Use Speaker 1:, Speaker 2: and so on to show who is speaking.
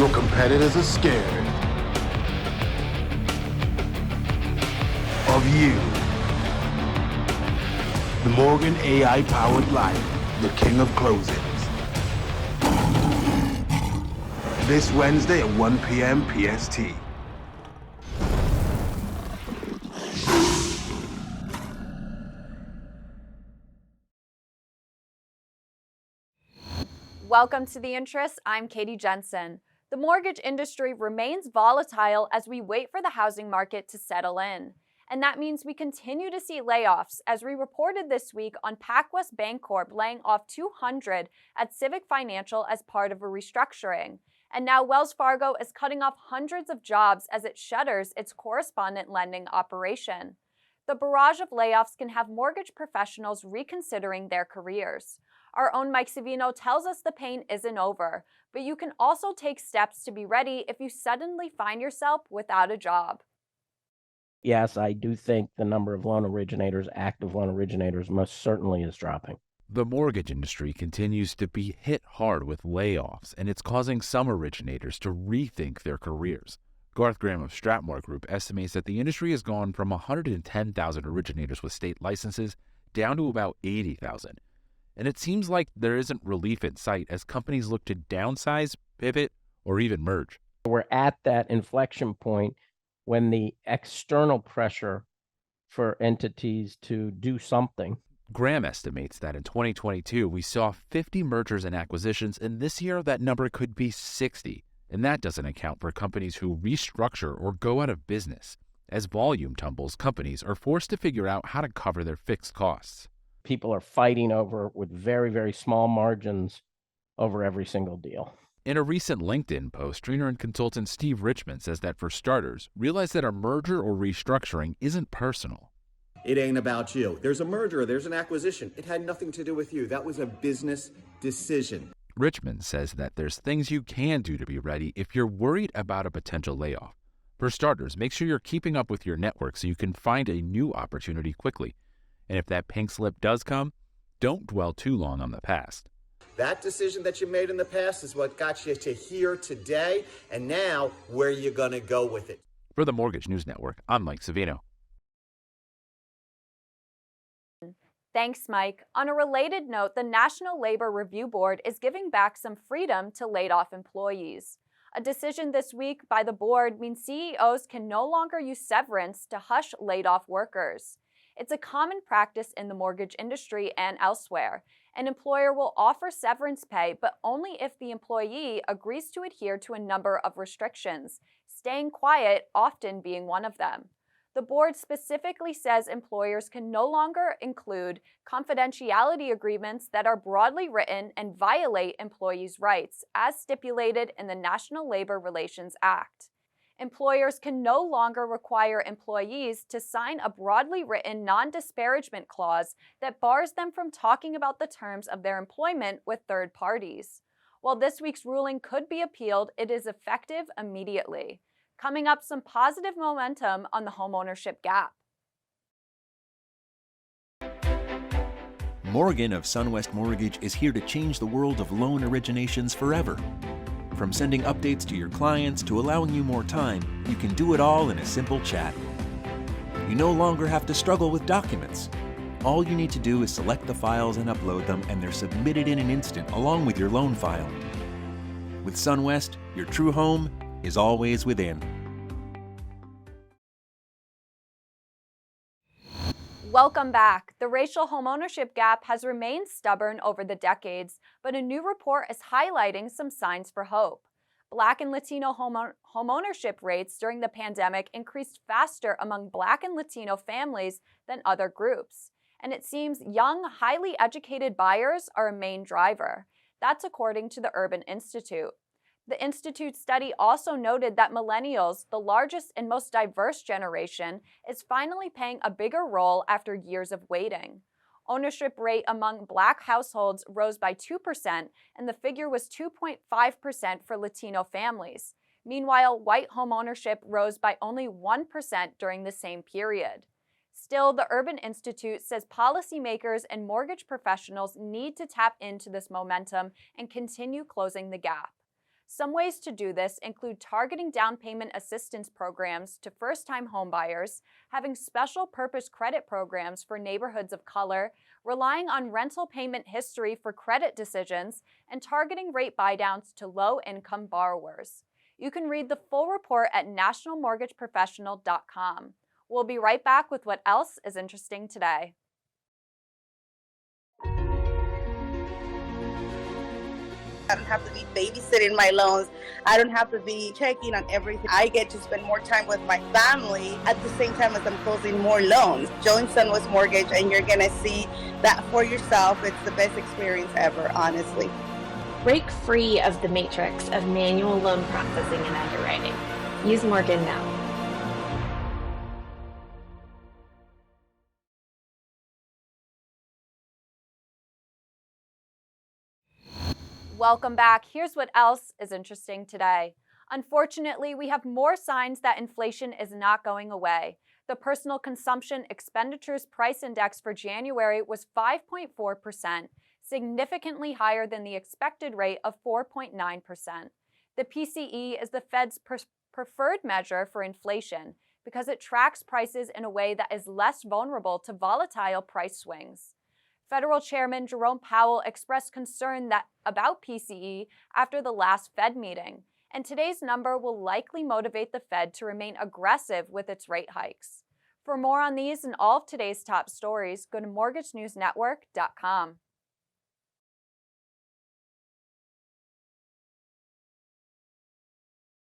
Speaker 1: Your competitors are scared of you. The Morgan AI-powered Life, the king of closings. This Wednesday at 1 p.m. PST.
Speaker 2: Welcome to The Interest. I'm Katie Jensen. The mortgage industry remains volatile as we wait for the housing market to settle in. And that means we continue to see layoffs, as we reported this week on PacWest Bancorp laying off 200 at Civic Financial as part of a restructuring. And now Wells Fargo is cutting off hundreds of jobs as it shutters its correspondent lending operation. The barrage of layoffs can have mortgage professionals reconsidering their careers. Our own Mike Savino tells us the pain isn't over, but you can also take steps to be ready if you suddenly find yourself without a job.
Speaker 3: Yes, I do think the number of loan originators, active loan originators, most certainly is dropping.
Speaker 4: The mortgage industry continues to be hit hard with layoffs, and it's causing some originators to rethink their careers. Garth Graham of Stratmore Group estimates that the industry has gone from 110,000 originators with state licenses down to about 80,000. And it seems like there isn't relief in sight as companies look to downsize, pivot, or even merge.
Speaker 3: We're at that inflection point when the external pressure for entities to do something.
Speaker 4: Graham estimates that in 2022, we saw 50 mergers and acquisitions, and this year that number could be 60. And that doesn't account for companies who restructure or go out of business. As volume tumbles, companies are forced to figure out how to cover their fixed costs.
Speaker 3: People are fighting over, with very, very small margins, over every single deal.
Speaker 4: In a recent LinkedIn post, trainer and consultant Steve Richmond says that for starters, realize that a merger or restructuring isn't personal.
Speaker 5: It ain't about you. There's a merger, there's an acquisition. It had nothing to do with you. That was a business decision.
Speaker 4: Richmond says that there's things you can do to be ready if you're worried about a potential layoff. For starters, make sure you're keeping up with your network so you can find a new opportunity quickly. And if that pink slip does come, don't dwell too long on the past.
Speaker 5: That decision that you made in the past is what got you to here today, and now where you're going to go with it.
Speaker 4: For the Mortgage News Network, I'm Mike Savino.
Speaker 2: Thanks, Mike. On a related note, the National Labor Review Board is giving back some freedom to laid-off employees. A decision this week by the board means CEOs can no longer use severance to hush laid-off workers. It's a common practice in the mortgage industry and elsewhere. An employer will offer severance pay, but only if the employee agrees to adhere to a number of restrictions, staying quiet often being one of them. The board specifically says employers can no longer include confidentiality agreements that are broadly written and violate employees' rights, as stipulated in the National Labor Relations Act. Employers can no longer require employees to sign a broadly written non-disparagement clause that bars them from talking about the terms of their employment with third parties. While this week's ruling could be appealed, it is effective immediately. Coming up, some positive momentum on the homeownership gap.
Speaker 6: Morgan of Sunwest Mortgage is here to change the world of loan originations forever. From sending updates to your clients to allowing you more time, you can do it all in a simple chat. You no longer have to struggle with documents. All you need to do is select the files and upload them, and they're submitted in an instant along with your loan file. With Sunwest, your true home is always within.
Speaker 2: Welcome back. The racial homeownership gap has remained stubborn over the decades, but a new report is highlighting some signs for hope. Black and Latino homeownership rates during the pandemic increased faster among Black and Latino families than other groups. And it seems young, highly educated buyers are a main driver. That's according to the Urban Institute. The Institute study also noted that millennials, the largest and most diverse generation, is finally playing a bigger role after years of waiting. Ownership rate among Black households rose by 2%, and the figure was 2.5% for Latino families. Meanwhile, white homeownership rose by only 1% during the same period. Still, the Urban Institute says policymakers and mortgage professionals need to tap into this momentum and continue closing the gap. Some ways to do this include targeting down payment assistance programs to first-time homebuyers, having special purpose credit programs for neighborhoods of color, relying on rental payment history for credit decisions, and targeting rate buydowns to low-income borrowers. You can read the full report at nationalmortgageprofessional.com. We'll be right back with what else is interesting today.
Speaker 7: I don't have to be babysitting my loans. I don't have to be checking on everything. I get to spend more time with my family at the same time as I'm closing more loans. Join Sunwest Mortgage and you're going to see that for yourself. It's the best experience ever, honestly.
Speaker 8: Break free of the matrix of manual loan processing and underwriting. Use Morgan now.
Speaker 2: Welcome back. Here's what else is interesting today. Unfortunately, we have more signs that inflation is not going away. The Personal Consumption Expenditures Price Index for January was 5.4%, significantly higher than the expected rate of 4.9%. The PCE is the Fed's preferred measure for inflation because it tracks prices in a way that is less vulnerable to volatile price swings. Federal Chairman Jerome Powell expressed concern about PCE after the last Fed meeting, and today's number will likely motivate the Fed to remain aggressive with its rate hikes. For more on these and all of today's top stories, go to mortgagenewsnetwork.com.